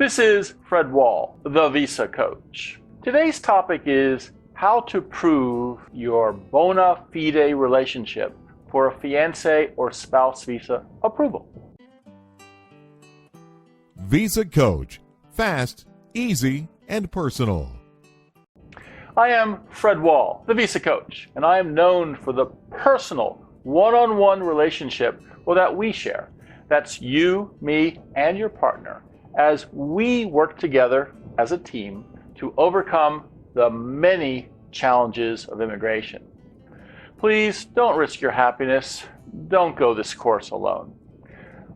This is Fred Wall, the Visa Coach. Today's topic is how to prove your bona fide relationship for a fiancé or spouse visa approval. VisaCoach. Fast, easy, and personal. I am Fred Wall, the Visa Coach, and I am known for the personal, one-on-one relationship that we share. That's you, me, and your partner, as we work together as a team to overcome the many challenges of immigration. Please don't risk your happiness. Don't go this course alone.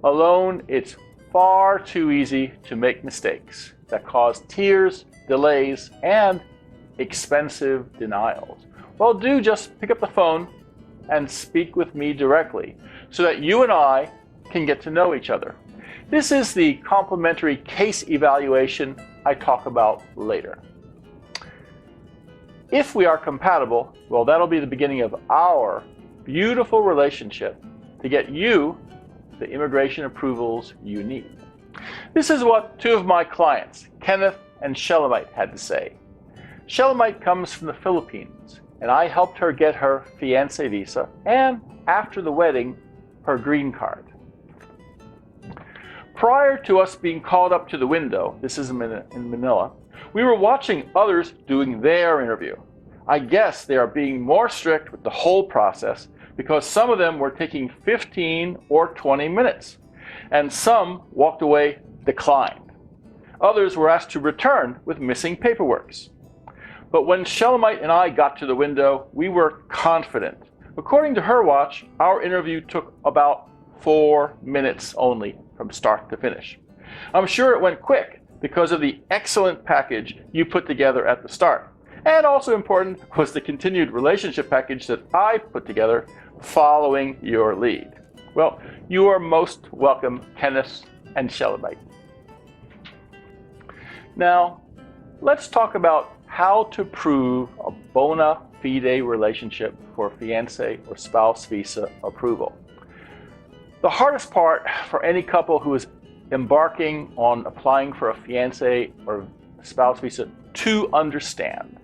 Alone, it's far too easy to make mistakes that cause tears, delays, and expensive denials. Well, do just pick up the phone and speak with me directly so that you and I can get to know each other. This is the complimentary case evaluation I talk about later. If we are compatible, well, that'll be the beginning of our beautiful relationship to get you the immigration approvals you need. This is what two of my clients, Kenneth and Shelomite, had to say. Shelomite comes from the Philippines, and I helped her get her fiancé visa and, after the wedding, her green card. Prior to us being called up to the window, this is in Manila, we were watching others doing their interview. I guess they are being more strict with the whole process because some of them were taking 15 or 20 minutes, and some walked away declined. Others were asked to return with missing paperworks. But when Shelomite and I got to the window, we were confident. According to her watch, our interview took about 4 minutes only from start to finish. I'm sure it went quick because of the excellent package you put together at the start. And also important was the continued relationship package that I put together following your lead. Well, you are most welcome, Kenneth and Shelomite. Now, let's talk about how to prove a bona fide relationship for fiancé or spouse visa approval. The hardest part for any couple who is embarking on applying for a fiancé or spouse visa to understand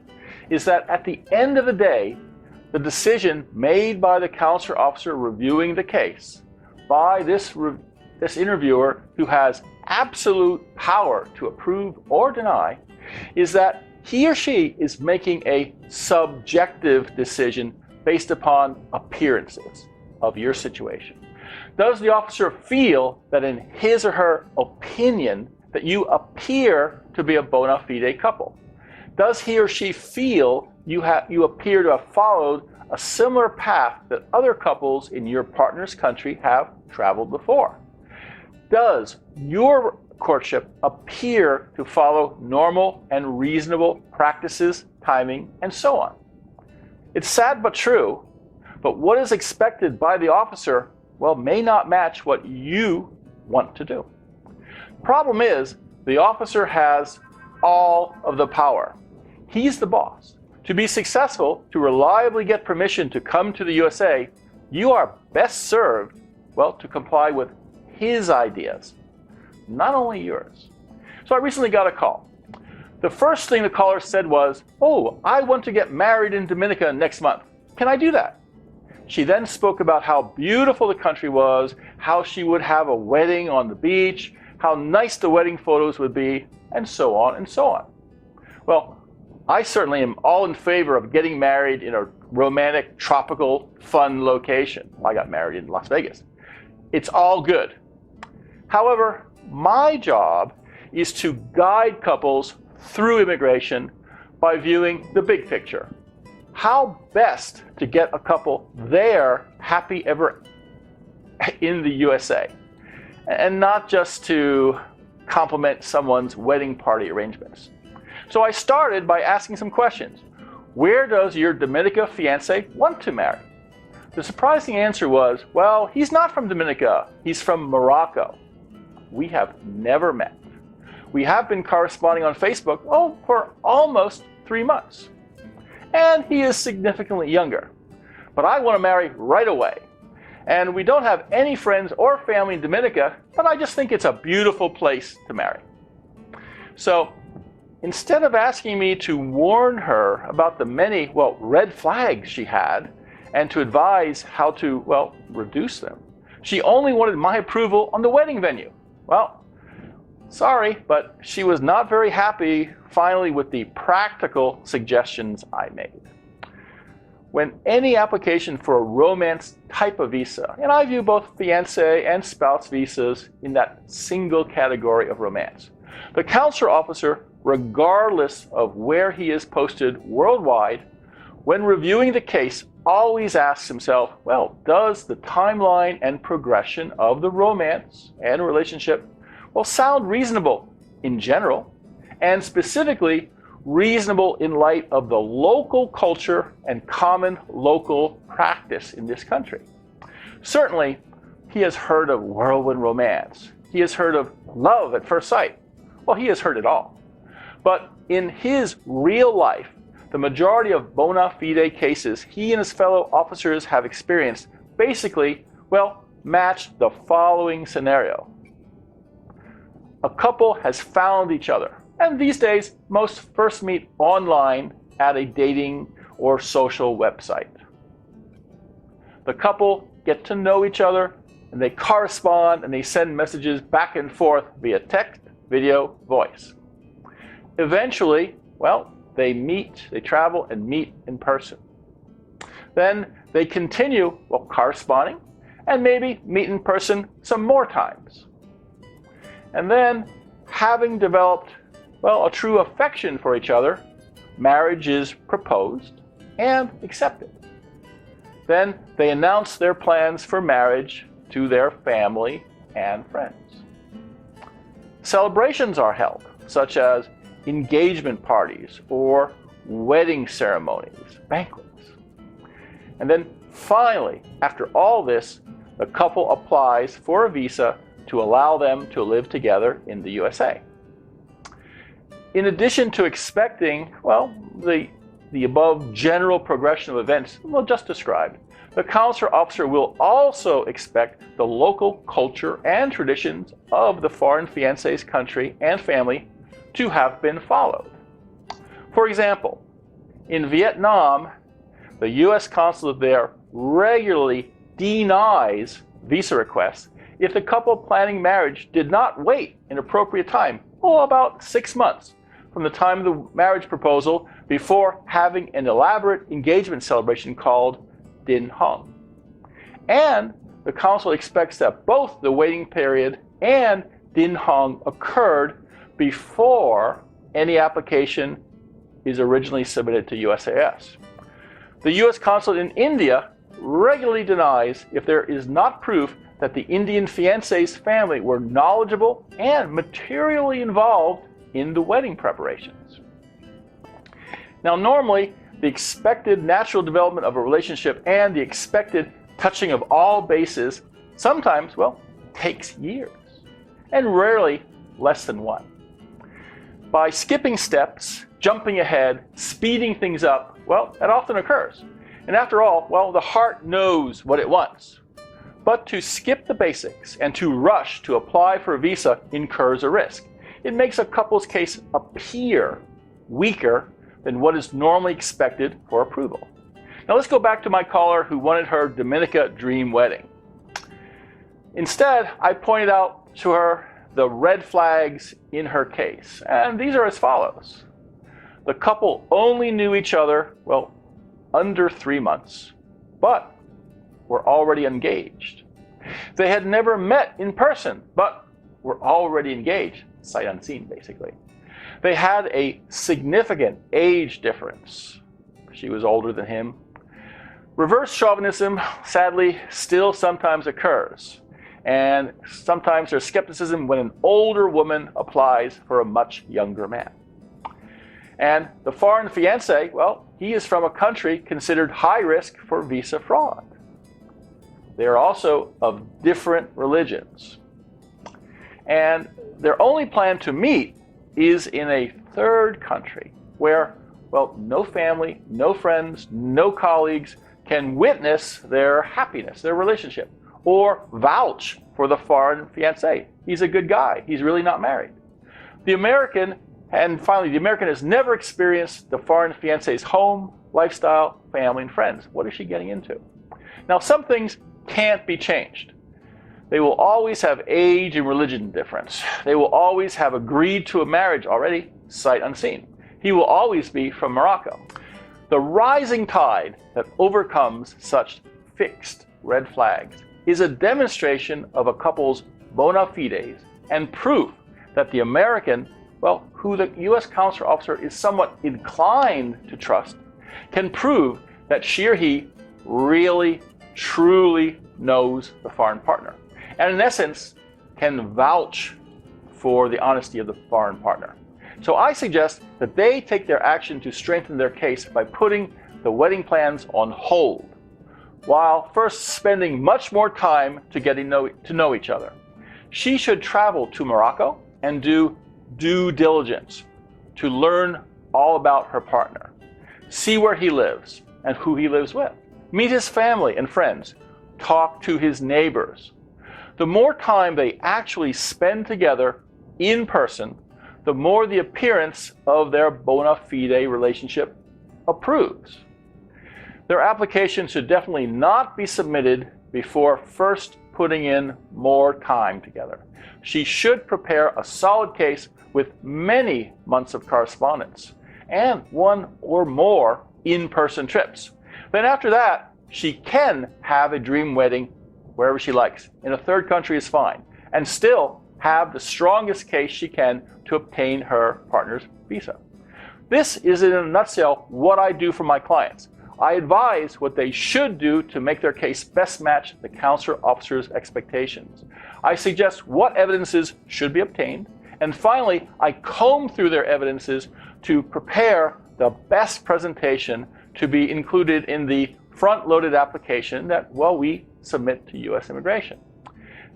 is that at the end of the day, the decision made by the consular officer reviewing the case by this interviewer who has absolute power to approve or deny is that he or she is making a subjective decision based upon appearances of your situation. Does the officer feel that in his or her opinion that you appear to be a bona fide couple? Does he or she feel you appear to have followed a similar path that other couples in your partner's country have traveled before? Does your courtship appear to follow normal and reasonable practices, timing, and so on? It's sad but true, but what is expected by the officer, well, may not match what you want to do. Problem is, the officer has all of the power. He's the boss. To be successful, to reliably get permission to come to the USA, you are best served, well, to comply with his ideas, not only yours. So I recently got a call. The first thing the caller said was, "Oh, I want to get married in Dominica next month. Can I do that?" She then spoke about how beautiful the country was, how she would have a wedding on the beach, how nice the wedding photos would be, and so on and so on. Well, I certainly am all in favor of getting married in a romantic, tropical, fun location. I got married in Las Vegas. It's all good. However, my job is to guide couples through immigration by viewing the big picture. How best to get a couple there happy ever in the USA, and not just to complement someone's wedding party arrangements. So I started by asking some questions. Where does your Dominica fiancé want to marry? The surprising answer was, well, he's not from Dominica, he's from Morocco. We have never met. We have been corresponding on Facebook, for almost 3 months. And he is significantly younger. But I want to marry right away. And we don't have any friends or family in Dominica, but I just think it's a beautiful place to marry. So instead of asking me to warn her about the many, red flags she had and to advise how to, reduce them, she only wanted my approval on the wedding venue. Well, sorry, but she was not very happy finally with the practical suggestions I made. When any application for a romance type of visa, and I view both fiancé and spouse visas in that single category of romance, the consular officer, regardless of where he is posted worldwide, when reviewing the case, always asks himself, does the timeline and progression of the romance and relationship sound reasonable in general, and specifically reasonable in light of the local culture and common local practice in this country. Certainly, he has heard of whirlwind romance. He has heard of love at first sight. He has heard it all. But in his real life, the majority of bona fide cases he and his fellow officers have experienced basically, match the following scenario. A couple has found each other. And these days, most first meet online at a dating or social website. The couple get to know each other, and they correspond, and they send messages back and forth via text, video, voice. Eventually, they travel and meet in person. Then they continue, corresponding, and maybe meet in person some more times. And then, having developed a true affection for each other, marriage is proposed and accepted. Then they announce their plans for marriage to their family and friends. Celebrations are held, such as engagement parties or wedding ceremonies, banquets. And then finally, after all this, the couple applies for a visa to allow them to live together in the USA. In addition to expecting, the above general progression of events just described, the consular officer will also expect the local culture and traditions of the foreign fiancé's country and family to have been followed. For example, in Vietnam, the U.S. consulate there regularly denies visa requests if the couple planning marriage did not wait an appropriate time, about 6 months, from the time of the marriage proposal before having an elaborate engagement celebration called Din Hong. And the consul expects that both the waiting period and Din Hong occurred before any application is originally submitted to USAS. The U.S. consulate in India regularly denies if there is not proof that the Indian fiancé's family were knowledgeable and materially involved in the wedding preparations. Now, normally, the expected natural development of a relationship and the expected touching of all bases sometimes, takes years, and rarely less than one. By skipping steps, jumping ahead, speeding things up, that often occurs. And after all, the heart knows what it wants. But to skip the basics and to rush to apply for a visa incurs a risk. It makes a couple's case appear weaker than what is normally expected for approval. Now let's go back to my caller who wanted her Dominica dream wedding. Instead, I pointed out to her the red flags in her case, and these are as follows. The couple only knew each other, under 3 months, but were already engaged. They had never met in person, but were already engaged, sight unseen basically. They had a significant age difference. She was older than him. Reverse chauvinism, sadly, still sometimes occurs. And sometimes there's skepticism when an older woman applies for a much younger man. And the foreign fiancé, he is from a country considered high risk for visa fraud. They are also of different religions. And their only plan to meet is in a third country where, no family, no friends, no colleagues can witness their happiness, their relationship, or vouch for the foreign fiancé. He's a good guy. He's really not married. The American has never experienced the foreign fiance's home, lifestyle, family, and friends. What is she getting into? Now, some things can't be changed. They will always have age and religion difference. They will always have agreed to a marriage already, sight unseen. He will always be from Morocco. The rising tide that overcomes such fixed red flags is a demonstration of a couple's bona fides and proof that the American, who the U.S. consular officer is somewhat inclined to trust, can prove that she or he really, truly knows the foreign partner, and in essence, can vouch for the honesty of the foreign partner. So I suggest that they take their action to strengthen their case by putting the wedding plans on hold, while first spending much more time to getting to know each other. She should travel to Morocco and do due diligence to learn all about her partner, see where he lives and who he lives with, meet his family and friends, talk to his neighbors. The more time they actually spend together in person, the more the appearance of their bona fide relationship approves. Their application should definitely not be submitted before first putting in more time together. She should prepare a solid case with many months of correspondence and one or more in-person trips. Then after that, she can have a dream wedding wherever she likes. In a third country is fine, and still have the strongest case she can to obtain her partner's visa. This is in a nutshell what I do for my clients. I advise what they should do to make their case best match the consular officer's expectations. I suggest what evidences should be obtained, and finally, I comb through their evidences to prepare the best presentation to be included in the front-loaded application that, we submit to U.S. Immigration.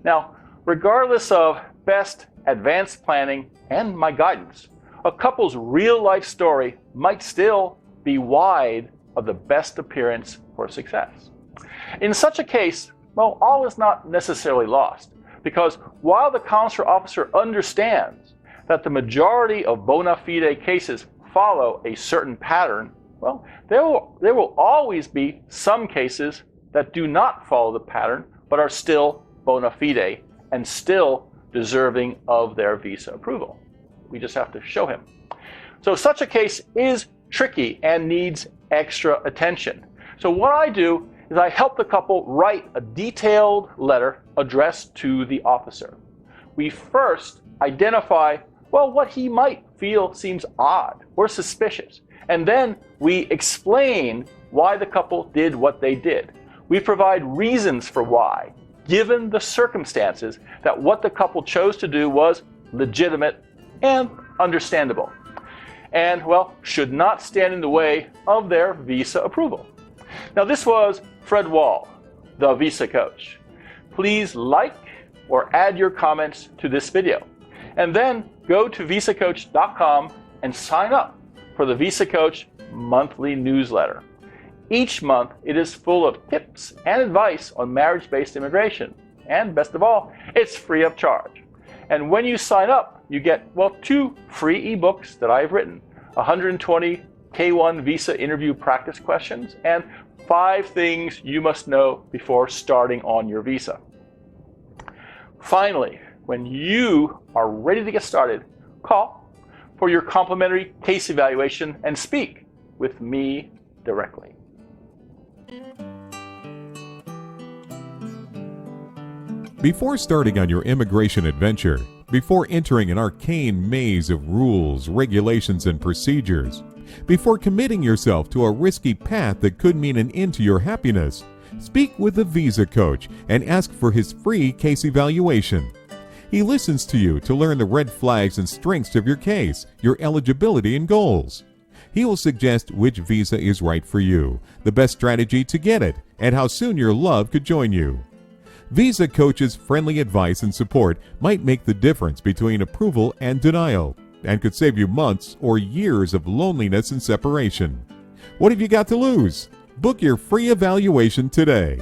Now, regardless of best advanced planning and my guidance, a couple's real-life story might still be wide of the best appearance for success. In such a case, all is not necessarily lost, because while the consular officer understands that the majority of bona fide cases follow a certain pattern, there will always be some cases that do not follow the pattern but are still bona fide and still deserving of their visa approval. We just have to show him. So such a case is tricky and needs extra attention. So what I do is I help the couple write a detailed letter addressed to the officer. We first identify, what he might feel seems odd or suspicious, and then we explain why the couple did what they did. We provide reasons for why, given the circumstances that what the couple chose to do was legitimate and understandable, and should not stand in the way of their visa approval. Now, this was Fred Wall, the Visa Coach. Please like or add your comments to this video, and then go to VisaCoach.com and sign up for the VisaCoach monthly newsletter. Each month, it is full of tips and advice on marriage-based immigration, and best of all, it's free of charge. And when you sign up, you get, 2 free ebooks that I've written, 120 K1 visa interview practice questions, and 5 things you must know before starting on your visa. Finally, when you are ready to get started, call for your complimentary case evaluation and speak with me directly. Before starting on your immigration adventure, before entering an arcane maze of rules, regulations, and procedures, before committing yourself to a risky path that could mean an end to your happiness, speak with the Visa Coach and ask for his free case evaluation. He listens to you to learn the red flags and strengths of your case, your eligibility and goals. He will suggest which visa is right for you, the best strategy to get it, and how soon your love could join you. Visa Coach's friendly advice and support might make the difference between approval and denial, and could save you months or years of loneliness and separation. What have you got to lose? Book your free evaluation today.